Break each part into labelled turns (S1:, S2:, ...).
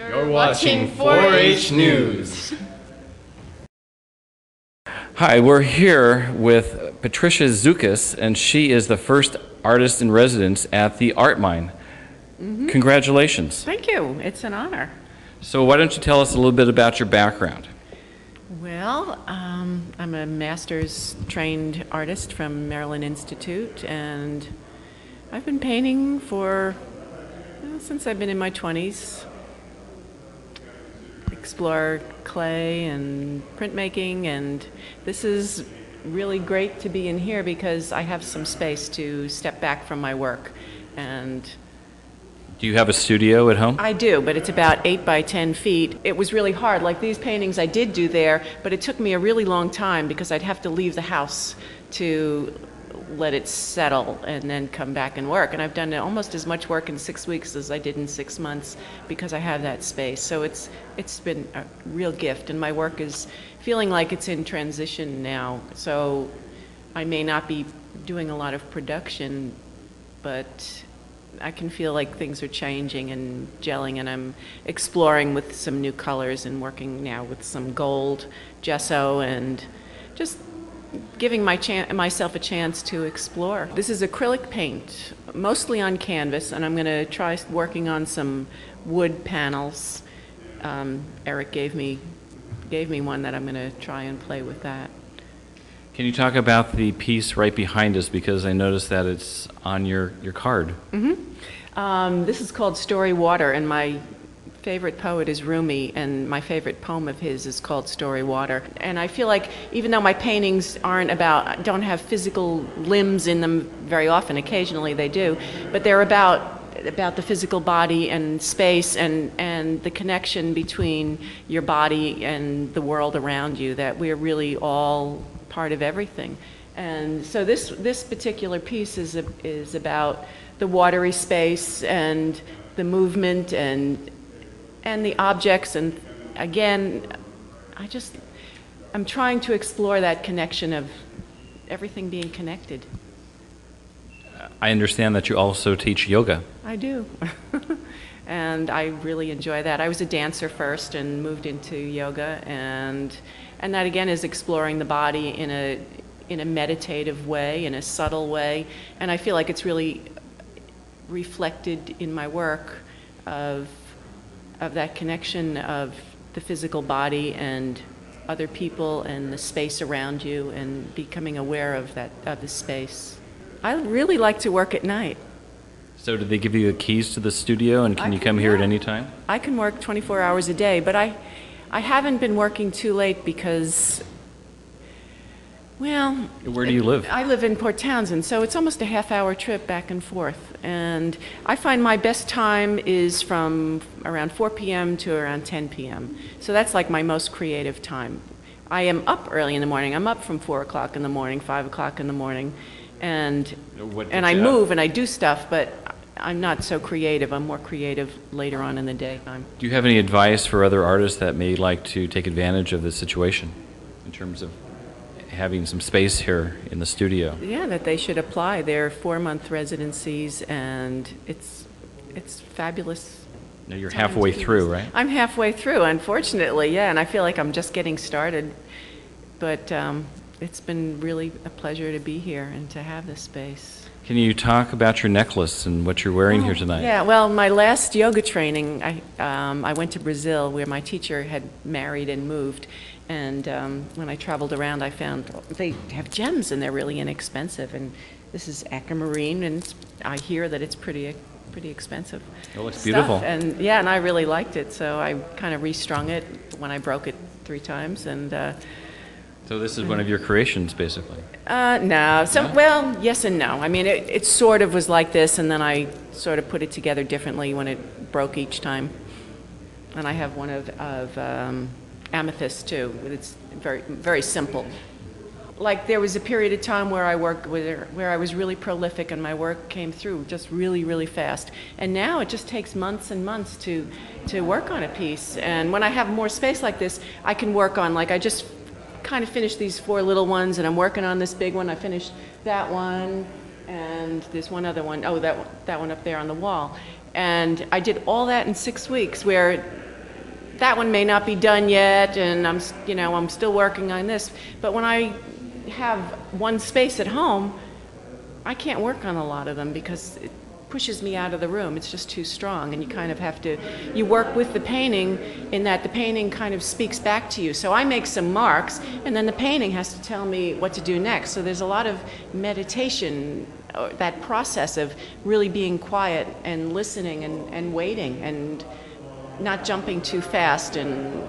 S1: You're watching 4-H News. Hi, we're here with Patricia Zukas, and she is the first artist in residence at the Art Mine. Congratulations.
S2: Thank you. It's an honor.
S1: So why don't you tell us a little bit about your background?
S2: Well, I'm a master's trained artist from Maryland Institute, and I've been painting since I've been in my 20s. Explore clay and printmaking, and this is really great to be in here because I have some space to step back from my work. And
S1: Do you have a studio at home?
S2: I do, but it's about 8 by 10 feet. It was really hard. Like these paintings I did do there, but it took me a really long time because I'd have to leave the house to let it settle and then come back and work. And I've done almost as much work in 6 weeks as I did in 6 months because I have that space. So it's been a real gift, and my work is feeling like it's in transition now. So I may not be doing a lot of production, but I can feel like things are changing and gelling, and I'm exploring with some new colors and working now with some gold gesso and just giving myself a chance to explore. This is acrylic paint, mostly on canvas, and I'm going to try working on some wood panels. Eric gave me one that I'm going to try and play with that.
S1: Can you talk about the piece right behind us, because I noticed that it's on your card?
S2: This is called Story Water, and my favorite poet is Rumi, and my favorite poem of his is called Story Water. And I feel like even though my paintings don't have physical limbs in them very often, occasionally they do, but they're about the physical body and space and the connection between your body and the world around you, that we're really all part of everything. And so this particular piece is about the watery space and the movement and the objects, and again, I'm trying to explore that connection of everything being connected.
S1: I understand that you also teach yoga.
S2: I do. And I really enjoy that. I was a dancer first and moved into yoga, and that again is exploring the body in a meditative way, in a subtle way, and I feel like it's really reflected in my work of that connection of the physical body and other people and the space around you, and becoming aware of the space. I really like to work at night.
S1: So did they give you the keys to the studio, and can you come here at any time?
S2: I can work 24 hours a day, but I haven't been working too late because, well...
S1: Where do you live?
S2: I live in Port Townsend, so it's almost a half-hour trip back and forth. And I find my best time is from around 4 p.m. to around 10 p.m. So that's like my most creative time. I am up early in the morning. I'm up from 4 o'clock in the morning, 5 o'clock in the morning. And I move and I do stuff, but I'm not so creative. I'm more creative later on in the day.
S1: Do you have any advice for other artists that may like to take advantage of this situation in terms of having some space here in the studio?
S2: Yeah, that they should apply. They're 4-month residencies, and it's fabulous.
S1: Now you're halfway through, right?
S2: I'm halfway through, unfortunately, yeah, and I feel like I'm just getting started. But it's been really a pleasure to be here and to have this space.
S1: Can you talk about your necklace and what you're wearing here tonight?
S2: Yeah, well, my last yoga training, I went to Brazil, where my teacher had married and moved. And when I traveled around, I found they have gems, and they're really inexpensive. And this is aquamarine, and I hear that it's pretty expensive.
S1: It looks beautiful.
S2: And yeah, and I really liked it, so I kind of restrung it when I broke it 3 times. And
S1: so this is one of your creations, basically?
S2: No. Well, yes and no. I mean, it sort of was like this, and then I sort of put it together differently when it broke each time. And I have one of amethyst too. It's very, very simple. Like there was a period of time where I worked where I was really prolific, and my work came through just really, really fast. And now it just takes months and months to work on a piece. And when I have more space like this, I can work on, like, I just kind of finished these 4 little ones, and I'm working on this big one. I finished that one, and there's one other one. Oh, that one up there on the wall. And I did all that in 6 weeks, where that one may not be done yet, and I'm still working on this. But when I have one space at home, I can't work on a lot of them because it pushes me out of the room. It's just too strong, and you kind of have to, you work with the painting in that the painting kind of speaks back to you. So I make some marks, and then the painting has to tell me what to do next. So there's a lot of meditation, that process of really being quiet and listening and waiting and not jumping too fast. And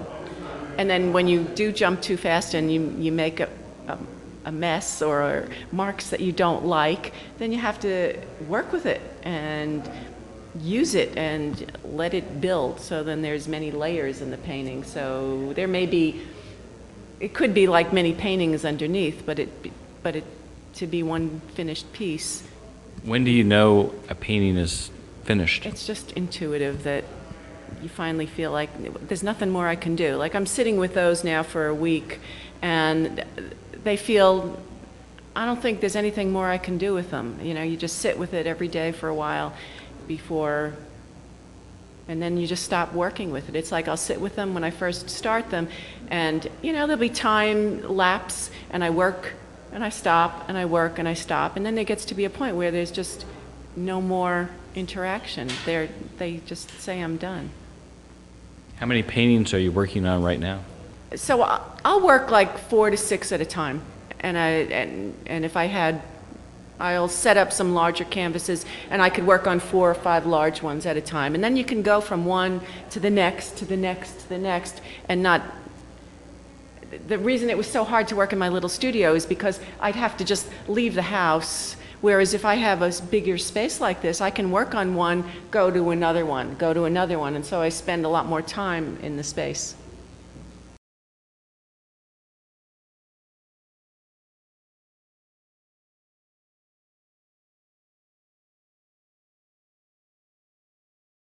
S2: then when you do jump too fast and you make a mess or marks that you don't like, then you have to work with it and use it and let it build. So then there's many layers in the painting. So there may be, it could be like many paintings underneath, but it to be one finished piece.
S1: When do you know a painting is finished?
S2: It's just intuitive that you finally feel like there's nothing more I can do. Like I'm sitting with those now for a week, and they feel, I don't think there's anything more I can do with them. You just sit with it every day for a while before, and then you just stop working with it. It's like I'll sit with them when I first start them, and there'll be time lapse, and I work, and I stop, and I work, and I stop, and then there gets to be a point where there's just no more interaction. They just say I'm done.
S1: How many paintings are you working on right now?
S2: So I'll work like 4 to 6 at a time, and if I had, I'll set up some larger canvases, and I could work on 4 or 5 large ones at a time, and then you can go from one to the next, to the next, to the next, and not. The reason it was so hard to work in my little studio is because I'd have to just leave the house. Whereas if I have a bigger space like this, I can work on one, go to another one, go to another one, and so I spend a lot more time in the space.